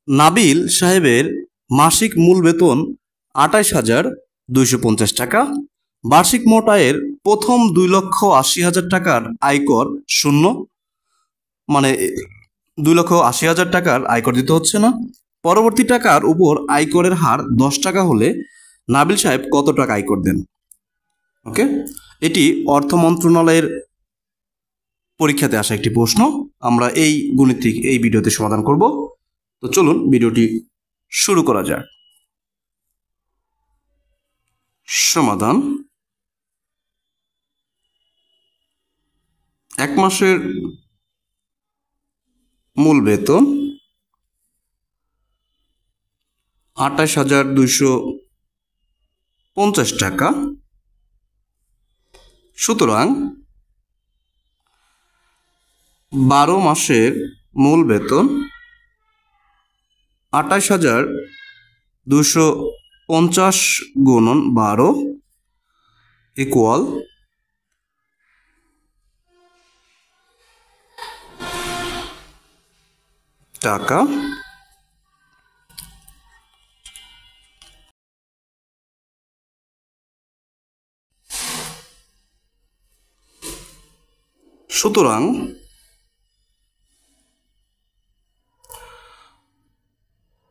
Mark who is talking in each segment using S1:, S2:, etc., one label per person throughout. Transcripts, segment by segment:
S1: নাবিল সাহেবের মাসিক মূল বেতন ২৮,২৫০ টাকা। বার্ষিক মোট আয়ের প্রথম ২,৮০,০০০ টাকার আয়কর শূন্য, মানে ২,৮০,০০০ টাকার আয়কর দিতে হচ্ছে না। পরবর্তী টাকার উপর আয়করের হার ১০ টাকা হলে নাবিল সাহেব কত টাকা আয়কর দেন? ওকে, এটি অর্থ মন্ত্রণালয়ের পরীক্ষাতে আসা একটি প্রশ্ন। আমরা এই গণিতিক এই ভিডিওতে সমাধান করব। তো চলুন ভিডিওটি শুরু করা যাক। সমাধান: এক মাসের মূল বেতন ২৮,২৫০ টাকা। সুতরাং ১২ মাসের মূল বেতন ২৮,২৫০ গুণন ১২ ইকুয়াল টাকা। সুতরাং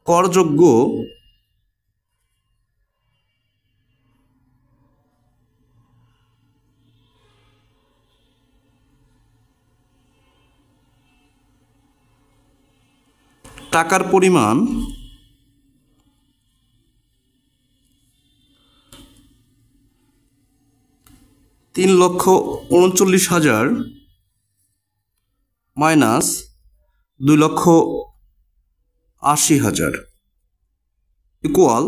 S1: করযোগ্য টাকার পরিমাণ $৩,৩৯,০০০ মাইনাস $2,80,000 ইকুয়াল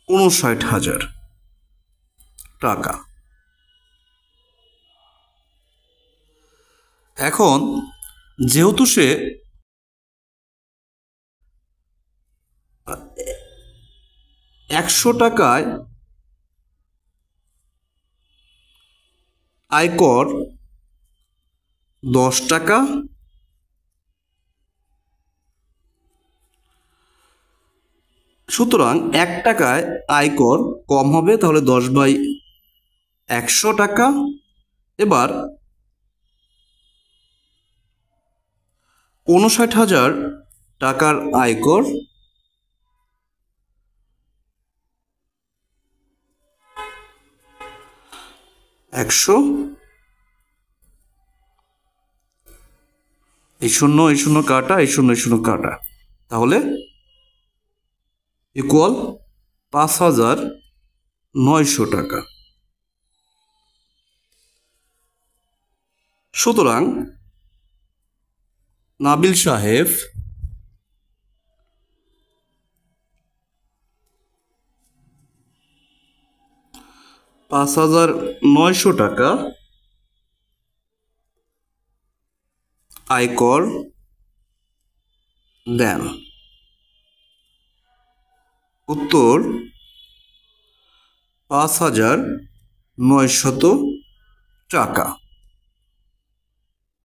S1: $59,000 টাকা। এখন যেহেতু সে ১০০ টাকায় আয়কর ১০ টাকা, সুতরাং ১ টাকায় আয়কর কম হবে, তাহলে ১০/১০০ টাকা। এবার ৫৯,০০০ টাকার আয়কর ১০০, এই শূন্য এই শূন্য কাটা, এই শূন্য এই শূন্য কাটা, তাহলে ইকুয়াল ৫,৯০০ টাকা। সুতরাং নাবিল সাহেব ৫,৯০০ টাকা আয়কর দেন। উত্তর ৫,৯০০ টাকা।